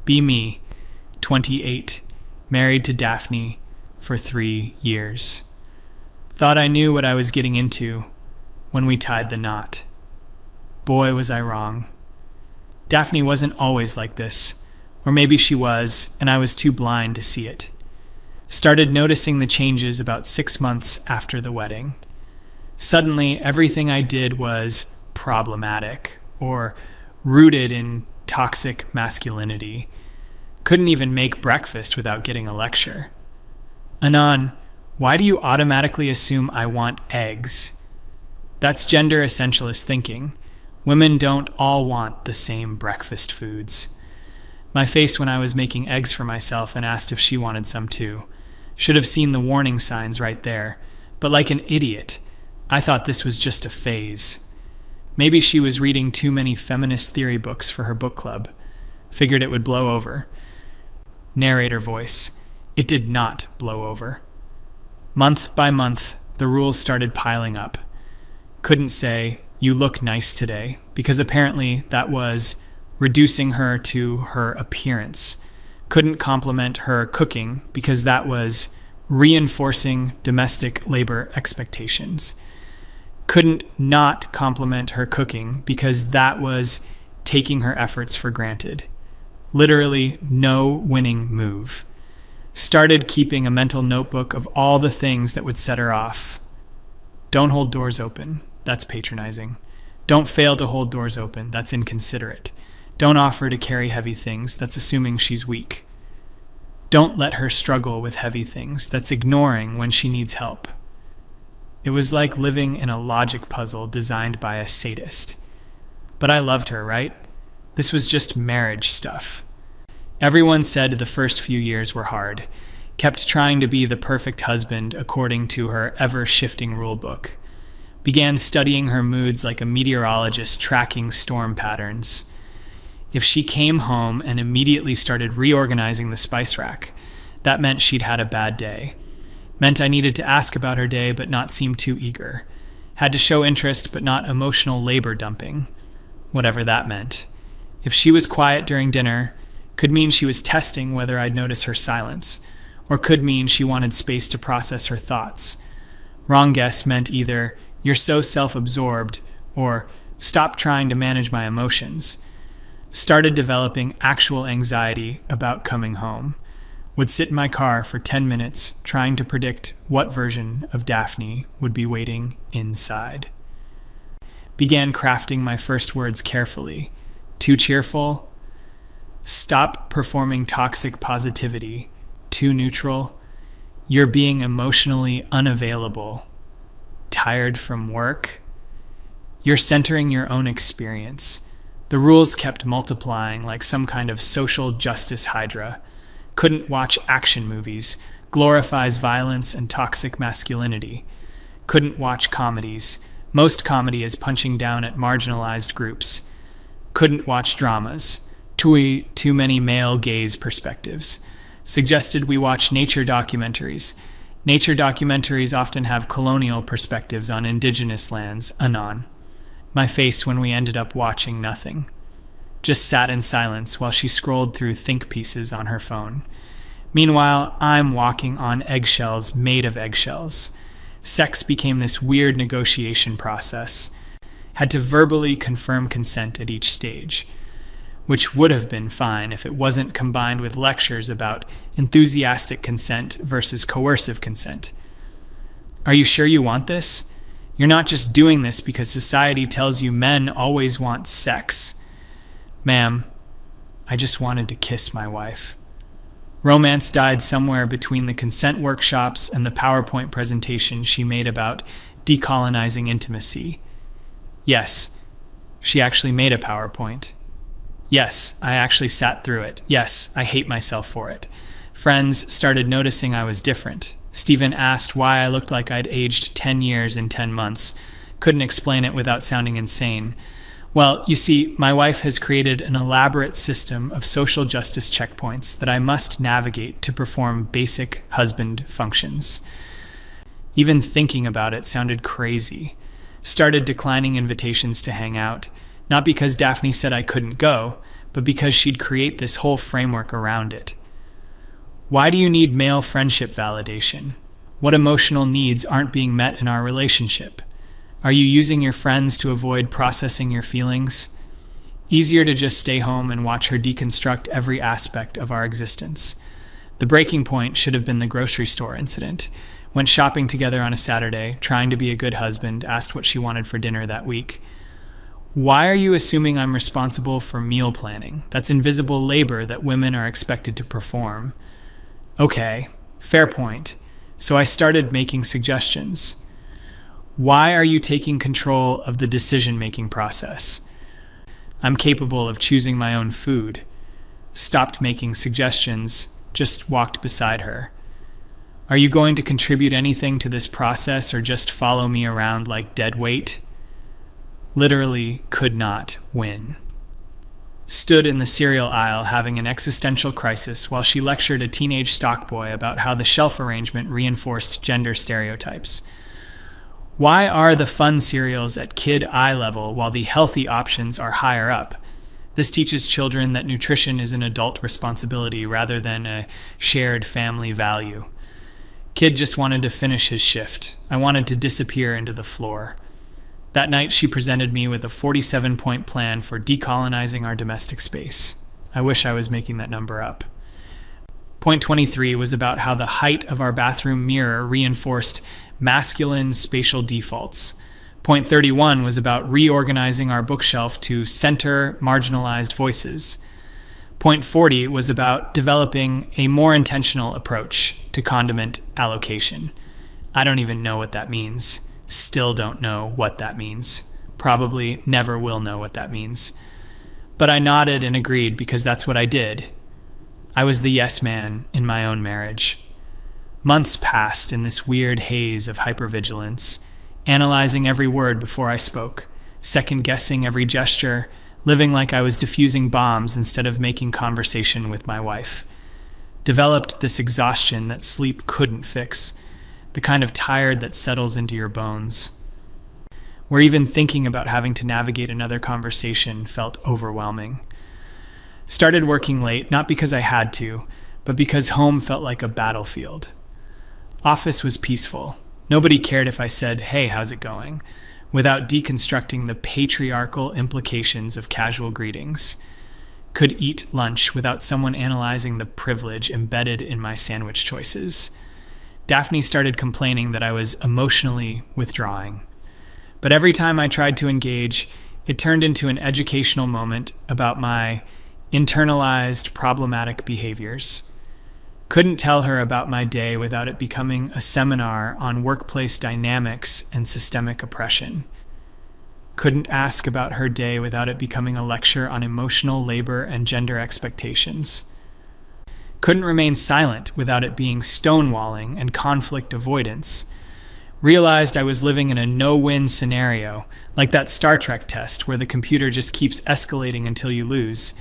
Be me, 28, married to Daphne for 3 years. Thought I knew what I was getting into when we tied the knot. Boy, was I wrong. Daphne wasn't always like this, or maybe she was, and I was too blind to see it. Started noticing the changes about 6 months after the wedding. Suddenly, everything I did was problematic, or rooted in toxic masculinity. Couldn't even make breakfast without getting a lecture. Anon, why do you automatically assume I want eggs? That's gender essentialist thinking. Women don't all want the same breakfast foods. My face when I was making eggs for myself and asked if she wanted some too. Should have seen the warning signs right there. But like an idiot, I thought this was just a phase. Maybe she was reading too many feminist theory books for her book club. Figured it would blow over. Narrator voice. It did not blow over. Month by month, the rules started piling up. Couldn't say, you look nice today, because apparently that was reducing her to her appearance. Couldn't compliment her cooking, because that was reinforcing domestic labor expectations. Couldn't not compliment her cooking, because that was taking her efforts for granted. Literally no winning move. Started keeping a mental notebook of all the things that would set her off. Don't hold doors open. That's patronizing. Don't fail to hold doors open. That's inconsiderate. Don't offer to carry heavy things. That's assuming she's weak. Don't let her struggle with heavy things. That's ignoring when she needs help. It was like living in a logic puzzle designed by a sadist. But I loved her, right? This was just marriage stuff. Everyone said the first few years were hard. Kept trying to be the perfect husband according to her ever-shifting rulebook. Began studying her moods like a meteorologist tracking storm patterns. If she came home and immediately started reorganizing the spice rack, that meant she'd had a bad day. Meant I needed to ask about her day but not seem too eager. Had to show interest but not emotional labor dumping. Whatever that meant. If she was quiet during dinner, could mean she was testing whether I'd notice her silence, or could mean she wanted space to process her thoughts. Wrong guess meant either, you're so self-absorbed, or stop trying to manage my emotions. Started developing actual anxiety about coming home. Would sit in my car for 10 minutes trying to predict what version of Daphne would be waiting inside. Began crafting my first words carefully. Too cheerful? Stop performing toxic positivity. Too neutral? You're being emotionally unavailable. Tired from work? You're centering your own experience. The rules kept multiplying like some kind of social justice hydra. Couldn't watch action movies. Glorifies violence and toxic masculinity. Couldn't watch comedies. Most comedy is punching down at marginalized groups. Couldn't watch dramas. Too many male gaze perspectives. Suggested we watch nature documentaries. Nature documentaries often have colonial perspectives on indigenous lands, anon. My face when we ended up watching nothing. Just sat in silence while she scrolled through think pieces on her phone. Meanwhile, I'm walking on eggshells made of eggshells. Sex became this weird negotiation process. Had to verbally confirm consent at each stage. Which would have been fine if it wasn't combined with lectures about enthusiastic consent versus coercive consent. Are you sure you want this? You're not just doing this because society tells you men always want sex. Ma'am, I just wanted to kiss my wife. Romance died somewhere between the consent workshops and the PowerPoint presentation she made about decolonizing intimacy. Yes, she actually made a PowerPoint. Yes, I actually sat through it. Yes, I hate myself for it. Friends started noticing I was different. Stephen asked why I looked like I'd aged 10 years in 10 months. Couldn't explain it without sounding insane. Well, you see, my wife has created an elaborate system of social justice checkpoints that I must navigate to perform basic husband functions. Even thinking about it sounded crazy. Started declining invitations to hang out. Not because Daphne said I couldn't go, but because she'd create this whole framework around it. Why do you need male friendship validation? What emotional needs aren't being met in our relationship? Are you using your friends to avoid processing your feelings? Easier to just stay home and watch her deconstruct every aspect of our existence. The breaking point should have been the grocery store incident. Went shopping together on a Saturday, trying to be a good husband, asked what she wanted for dinner that week. Why are you assuming I'm responsible for meal planning? That's invisible labor that women are expected to perform. Okay, fair point. So I started making suggestions. Why are you taking control of the decision-making process? I'm capable of choosing my own food. Stopped making suggestions, just walked beside her. Are you going to contribute anything to this process or just follow me around like dead weight? Literally could not win. Stood in the cereal aisle having an existential crisis while she lectured a teenage stockboy about how the shelf arrangement reinforced gender stereotypes. Why are the fun cereals at kid eye level while the healthy options are higher up? This teaches children that nutrition is an adult responsibility rather than a shared family value. Kid just wanted to finish his shift. I wanted to disappear into the floor. That night, she presented me with a 47-point plan for decolonizing our domestic space. I wish I was making that number up. Point 23 was about how the height of our bathroom mirror reinforced masculine spatial defaults. Point 31 was about reorganizing our bookshelf to center marginalized voices. Point 40 was about developing a more intentional approach to condiment allocation. I don't even know what that means. Still don't know what that means. Probably never will know what that means. But I nodded and agreed because that's what I did. I was the yes man in my own marriage. Months passed in this weird haze of hypervigilance, analyzing every word before I spoke, second-guessing every gesture, living like I was diffusing bombs instead of making conversation with my wife. Developed this exhaustion that sleep couldn't fix, the kind of tired that settles into your bones, where even thinking about having to navigate another conversation felt overwhelming. Started working late, not because I had to, but because home felt like a battlefield. Office was peaceful. Nobody cared if I said, "Hey, how's it going?" without deconstructing the patriarchal implications of casual greetings. Could eat lunch without someone analyzing the privilege embedded in my sandwich choices. Daphne started complaining that I was emotionally withdrawing. But every time I tried to engage, it turned into an educational moment about my internalized problematic behaviors. Couldn't tell her about my day without it becoming a seminar on workplace dynamics and systemic oppression. Couldn't ask about her day without it becoming a lecture on emotional labor and gender expectations. Couldn't remain silent without it being stonewalling and conflict avoidance. Realized I was living in a no-win scenario, like that Star Trek test where the computer just keeps escalating until you lose.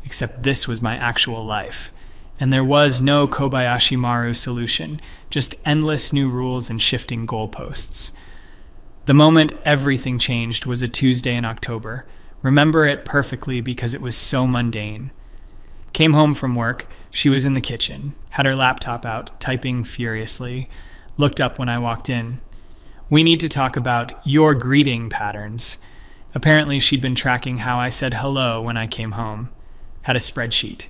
Except this was my actual life. And there was no Kobayashi Maru solution, just endless new rules and shifting goalposts. The moment everything changed was a Tuesday in October. Remember it perfectly because it was so mundane. Came home from work, she was in the kitchen, had her laptop out, typing furiously, looked up when I walked in. "We need to talk about your greeting patterns." Apparently she'd been tracking how I said hello when I came home. Had a spreadsheet.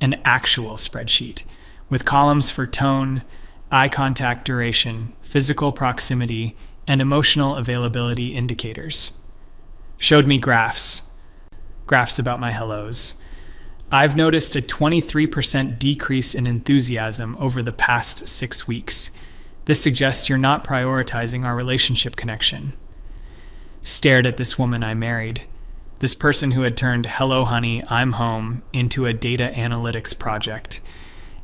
An actual spreadsheet, with columns for tone, eye contact duration, physical proximity, and emotional availability indicators. Showed me graphs about my hellos. I've noticed a 23% decrease in enthusiasm over the past 6 weeks. This suggests you're not prioritizing our relationship connection. Stared at this woman I married. This person who had turned "Hello, honey, I'm home" into a data analytics project.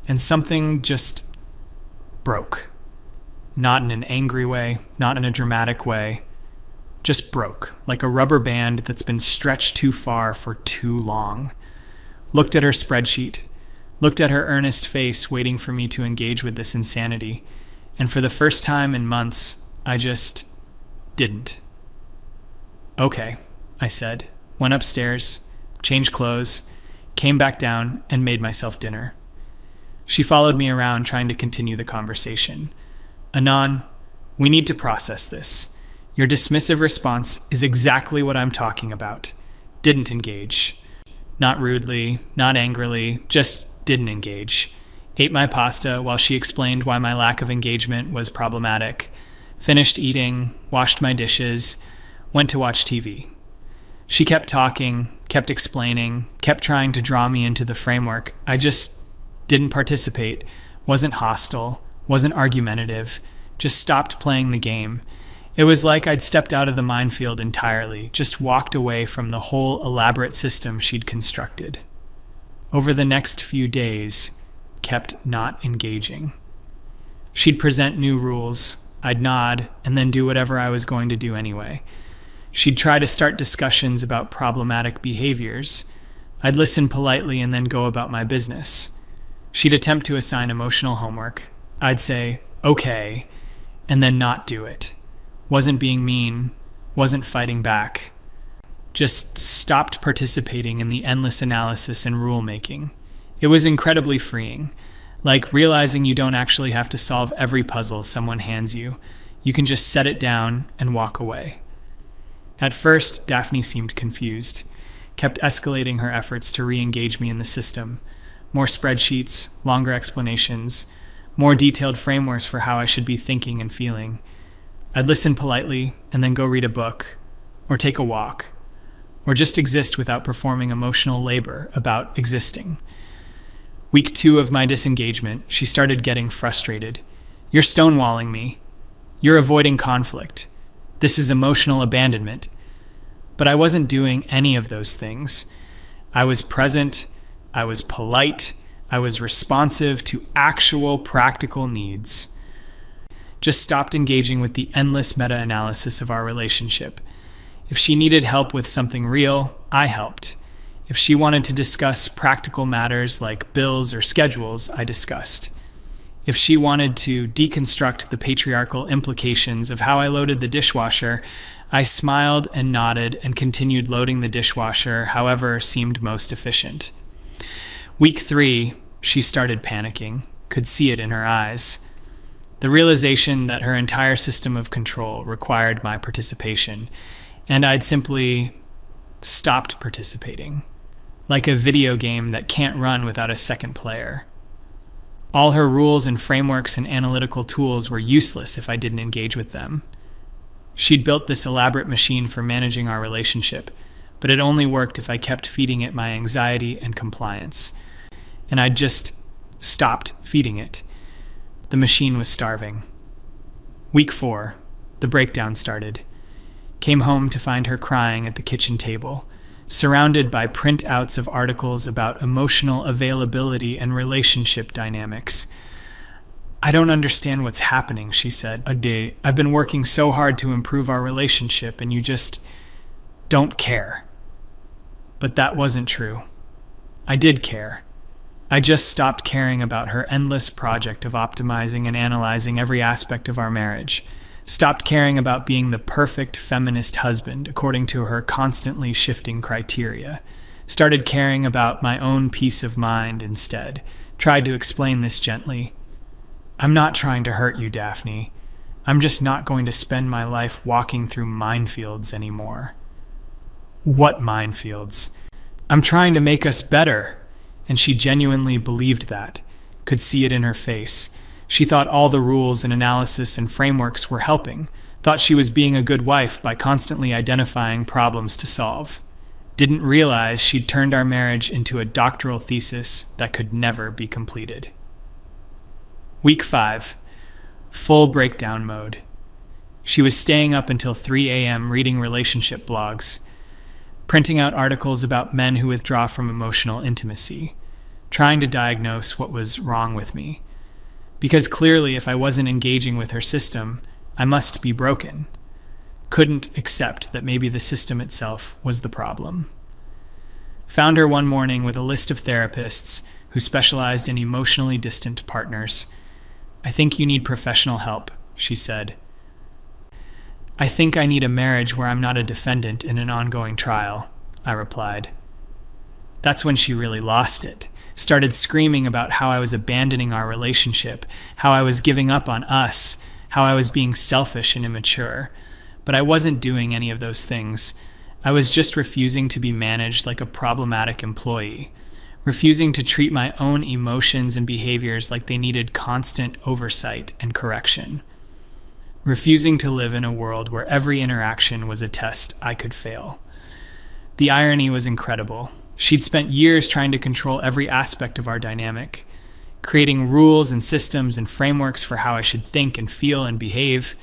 And something just broke. Not in an angry way, not in a dramatic way. Just broke, like a rubber band that's been stretched too far for too long. Looked at her spreadsheet, looked at her earnest face waiting for me to engage with this insanity, and for the first time in months, I just didn't. "Okay," I said, went upstairs, changed clothes, came back down, and made myself dinner. She followed me around trying to continue the conversation. "Anon, we need to process this. Your dismissive response is exactly what I'm talking about. Didn't engage. Not rudely, not angrily, just didn't engage. Ate my pasta while she explained why my lack of engagement was problematic. Finished eating, washed my dishes, went to watch TV. She kept talking, kept explaining, kept trying to draw me into the framework. I just didn't participate, wasn't hostile, wasn't argumentative, just stopped playing the game. It was like I'd stepped out of the minefield entirely, just walked away from the whole elaborate system she'd constructed. Over the next few days, kept not engaging. She'd present new rules, I'd nod, and then do whatever I was going to do anyway. She'd try to start discussions about problematic behaviors. I'd listen politely and then go about my business. She'd attempt to assign emotional homework. I'd say, okay, and then not do it. Wasn't being mean, wasn't fighting back. Just stopped participating in the endless analysis and rule-making. It was incredibly freeing, like realizing you don't actually have to solve every puzzle someone hands you. You can just set it down and walk away. At first, Daphne seemed confused, kept escalating her efforts to re-engage me in the system. More spreadsheets, longer explanations, more detailed frameworks for how I should be thinking and feeling. I'd listen politely and then go read a book, or take a walk, or just exist without performing emotional labor about existing. Week 2 of my disengagement, she started getting frustrated. "You're stonewalling me. You're avoiding conflict. This is emotional abandonment." But I wasn't doing any of those things. I was present, I was polite, I was responsive to actual practical needs. Just stopped engaging with the endless meta-analysis of our relationship. If she needed help with something real, I helped. If she wanted to discuss practical matters like bills or schedules, I discussed. If she wanted to deconstruct the patriarchal implications of how I loaded the dishwasher, I smiled and nodded and continued loading the dishwasher however seemed most efficient. Week 3, she started panicking, could see it in her eyes. The realization that her entire system of control required my participation, and I'd simply stopped participating, like a video game that can't run without a second player. All her rules and frameworks and analytical tools were useless if I didn't engage with them. She'd built this elaborate machine for managing our relationship, but it only worked if I kept feeding it my anxiety and compliance. And I'd just stopped feeding it. The machine was starving. Week 4, the breakdown started. Came home to find her crying at the kitchen table, surrounded by printouts of articles about emotional availability and relationship dynamics. "I don't understand what's happening," she said. "I've been working so hard to improve our relationship, and you just don't care." But that wasn't true. I did care. I just stopped caring about her endless project of optimizing and analyzing every aspect of our marriage. Stopped caring about being the perfect feminist husband according to her constantly shifting criteria. Started caring about my own peace of mind instead. Tried to explain this gently. "I'm not trying to hurt you, Daphne. I'm just not going to spend my life walking through minefields anymore." "What minefields?" "I'm trying to make us better." And she genuinely believed that, could see it in her face. She thought all the rules and analysis and frameworks were helping, thought she was being a good wife by constantly identifying problems to solve. Didn't realize she'd turned our marriage into a doctoral thesis that could never be completed. Week 5, full breakdown mode. She was staying up until 3 a.m. reading relationship blogs, printing out articles about men who withdraw from emotional intimacy, trying to diagnose what was wrong with me. Because clearly, if I wasn't engaging with her system, I must be broken. Couldn't accept that maybe the system itself was the problem. Found her one morning with a list of therapists who specialized in emotionally distant partners. "I think you need professional help," she said. "I think I need a marriage where I'm not a defendant in an ongoing trial," I replied. That's when she really lost it. Started screaming about how I was abandoning our relationship, how I was giving up on us, how I was being selfish and immature. But I wasn't doing any of those things. I was just refusing to be managed like a problematic employee, refusing to treat my own emotions and behaviors like they needed constant oversight and correction, refusing to live in a world where every interaction was a test I could fail. The irony was incredible. She'd spent years trying to control every aspect of our dynamic, creating rules and systems and frameworks for how I should think and feel and behave.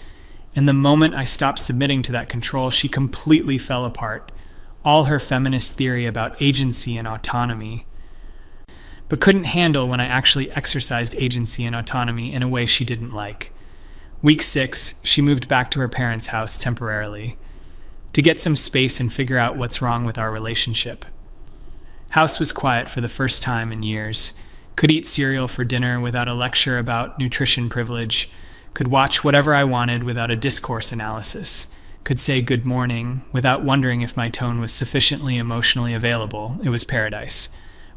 And the moment I stopped submitting to that control, she completely fell apart. All her feminist theory about agency and autonomy, but couldn't handle when I actually exercised agency and autonomy in a way she didn't like. Week 6, she moved back to her parents' house temporarily to get some space and figure out what's wrong with our relationship. House was quiet for the first time in years. Could eat cereal for dinner without a lecture about nutrition privilege. Could watch whatever I wanted without a discourse analysis. Could say good morning without wondering if my tone was sufficiently emotionally available. It was paradise.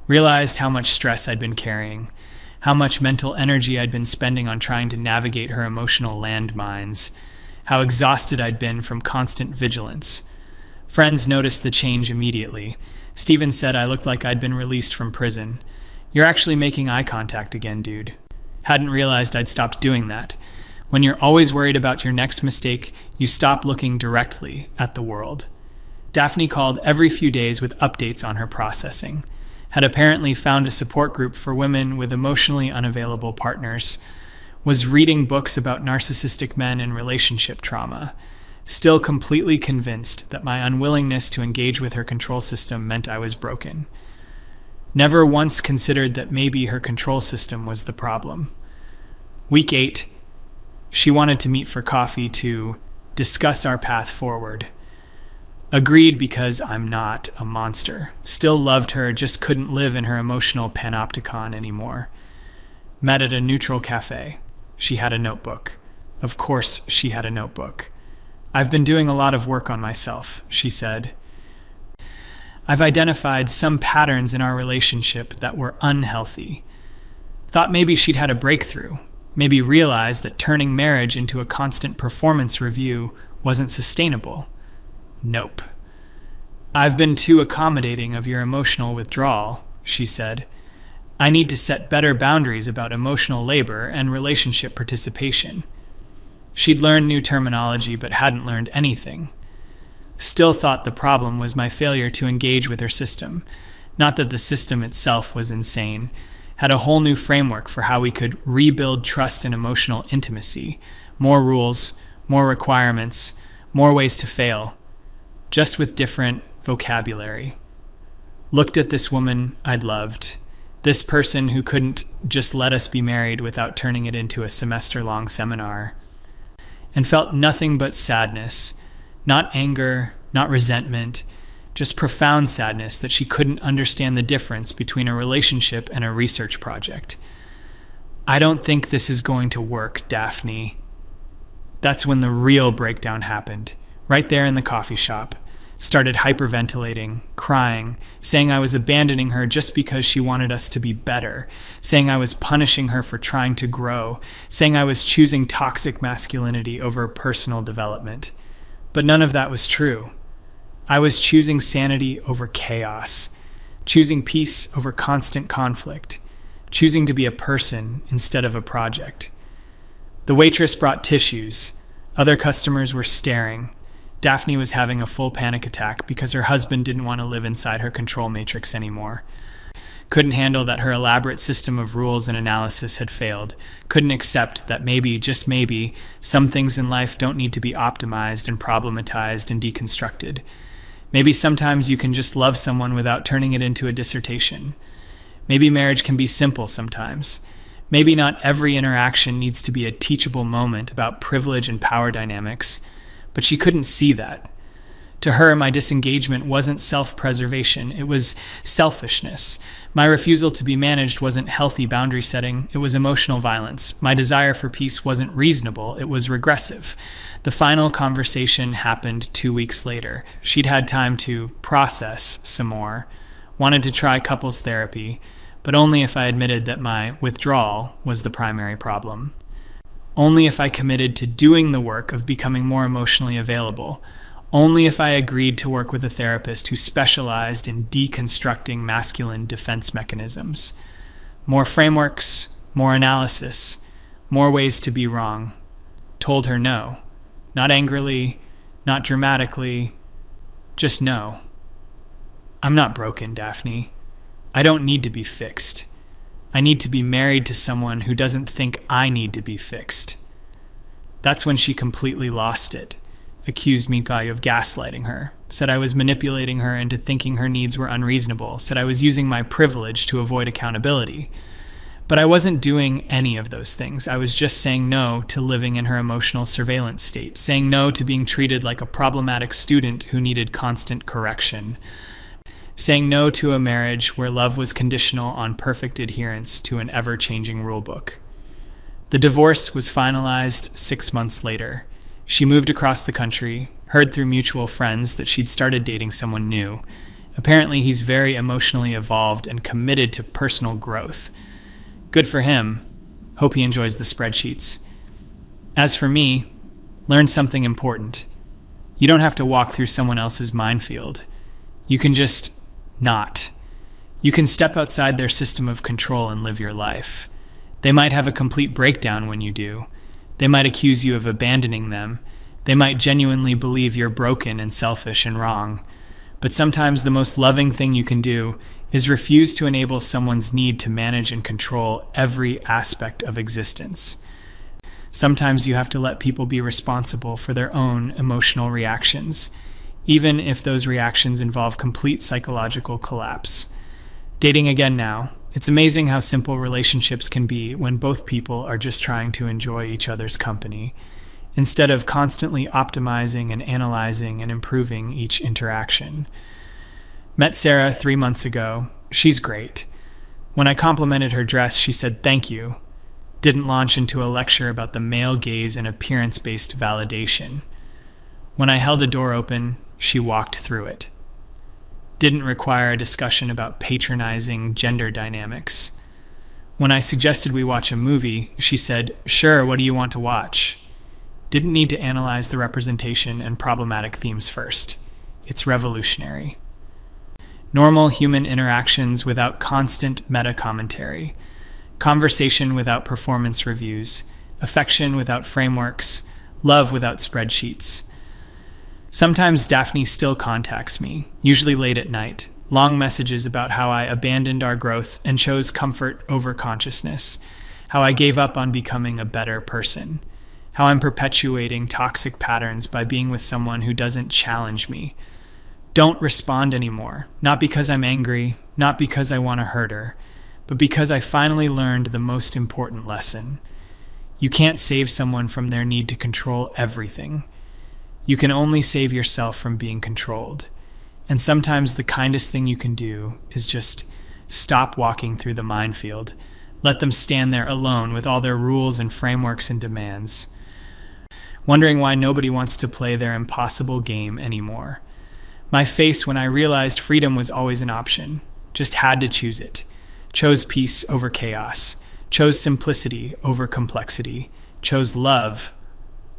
Realized how much stress I'd been carrying, how much mental energy I'd been spending on trying to navigate her emotional landmines, how exhausted I'd been from constant vigilance. Friends noticed the change immediately. Steven said I looked like I'd been released from prison. You're actually making eye contact again, dude. Hadn't realized I'd stopped doing that. When you're always worried about your next mistake, you stop looking directly at the world. Daphne called every few days with updates on her processing. Had apparently found a support group for women with emotionally unavailable partners. Was reading books about narcissistic men and relationship trauma. Still completely convinced that my unwillingness to engage with her control system meant I was broken. Never once considered that maybe her control system was the problem. Week 8, she wanted to meet for coffee to discuss our path forward. Agreed because I'm not a monster. Still loved her, just couldn't live in her emotional panopticon anymore. Met at a neutral cafe. She had a notebook. Of course she had a notebook. I've been doing a lot of work on myself, she said. I've identified some patterns in our relationship that were unhealthy. Thought maybe she'd had a breakthrough. Maybe realized that turning marriage into a constant performance review wasn't sustainable. Nope. I've been too accommodating of your emotional withdrawal, she said. I need to set better boundaries about emotional labor and relationship participation. She'd learned new terminology but hadn't learned anything. Still thought the problem was my failure to engage with her system. Not that the system itself was insane. Had a whole new framework for how we could rebuild trust and emotional intimacy. More rules, more requirements, more ways to fail. Just with different vocabulary. Looked at this woman I'd loved. This person who couldn't just let us be married without turning it into a semester-long seminar. And felt nothing but sadness. Not anger, not resentment, just profound sadness that she couldn't understand the difference between a relationship and a research project. I don't think this is going to work, Daphne. That's when the real breakdown happened, right there in the coffee shop. Started hyperventilating, crying, saying I was abandoning her just because she wanted us to be better, saying I was punishing her for trying to grow, saying I was choosing toxic masculinity over personal development. But none of that was true. I was choosing sanity over chaos, choosing peace over constant conflict, choosing to be a person instead of a project. The waitress brought tissues. Other customers were staring. Daphne was having a full panic attack because her husband didn't want to live inside her control matrix anymore. Couldn't handle that her elaborate system of rules and analysis had failed. Couldn't accept that maybe, just maybe, some things in life don't need to be optimized and problematized and deconstructed. Maybe sometimes you can just love someone without turning it into a dissertation. Maybe marriage can be simple sometimes. Maybe not every interaction needs to be a teachable moment about privilege and power dynamics. But she couldn't see that. To her, my disengagement wasn't self-preservation, it was selfishness. My refusal to be managed wasn't healthy boundary setting, it was emotional violence. My desire for peace wasn't reasonable, it was regressive. The final conversation happened 2 weeks later. She'd had time to process some more. wanted to try couples therapy, but only if I admitted that my withdrawal was the primary problem. Only if I committed to doing the work of becoming more emotionally available. Only if I agreed to work with a therapist who specialized in deconstructing masculine defense mechanisms. More frameworks, more analysis, more ways to be wrong. Told her no. Not angrily, not dramatically, just no. I'm not broken, Daphne. I don't need to be fixed. I need to be married to someone who doesn't think I need to be fixed. That's when she completely lost it. Accused me of gaslighting her. Said I was manipulating her into thinking her needs were unreasonable. Said I was using my privilege to avoid accountability. But I wasn't doing any of those things. I was just saying no to living in her emotional surveillance state. Saying no to being treated like a problematic student who needed constant correction. Saying no to a marriage where love was conditional on perfect adherence to an ever-changing rulebook. The divorce was finalized 6 months later. She moved across the country, heard through mutual friends that she'd started dating someone new. Apparently, he's very emotionally evolved and committed to personal growth. Good for him. Hope he enjoys the spreadsheets. As for me, learn something important. You don't have to walk through someone else's minefield. You can just not. You can step outside their system of control and live your life. They might have a complete breakdown when you do. They might accuse you of abandoning them. They might genuinely believe you're broken and selfish and wrong. But sometimes the most loving thing you can do is refuse to enable someone's need to manage and control every aspect of existence. Sometimes you have to let people be responsible for their own emotional reactions, even if those reactions involve complete psychological collapse. Dating again now. It's amazing how simple relationships can be when both people are just trying to enjoy each other's company, instead of constantly optimizing and analyzing and improving each interaction. Met Sarah 3 months ago. She's great. When I complimented her dress, she said thank you. Didn't launch into a lecture about the male gaze and appearance-based validation. When I held the door open, she walked through it. Didn't require a discussion about patronizing gender dynamics. When I suggested we watch a movie, she said, "Sure, what do you want to watch?" Didn't need to analyze the representation and problematic themes first. It's revolutionary. Normal human interactions without constant meta-commentary. Conversation without performance reviews. Affection without frameworks. Love without spreadsheets. Sometimes Daphne still contacts me, usually late at night, long messages about how I abandoned our growth and chose comfort over consciousness, how I gave up on becoming a better person, how I'm perpetuating toxic patterns by being with someone who doesn't challenge me. Don't respond anymore, not because I'm angry, not because I want to hurt her, but because I finally learned the most important lesson. You can't save someone from their need to control everything. You can only save yourself from being controlled. And sometimes the kindest thing you can do is just stop walking through the minefield. Let them stand there alone with all their rules and frameworks and demands. Wondering why nobody wants to play their impossible game anymore. My face when I realized freedom was always an option. Just had to choose it. Chose peace over chaos. Chose simplicity over complexity. Chose love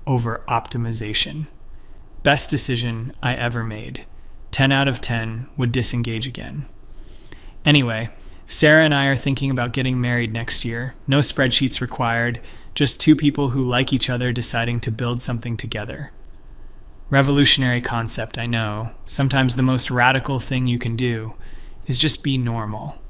over optimization. Best decision I ever made. 10 out of 10 would disengage again. Anyway, Sarah and I are thinking about getting married next year. No spreadsheets required, just two people who like each other deciding to build something together. Revolutionary concept, I know. Sometimes the most radical thing you can do is just be normal.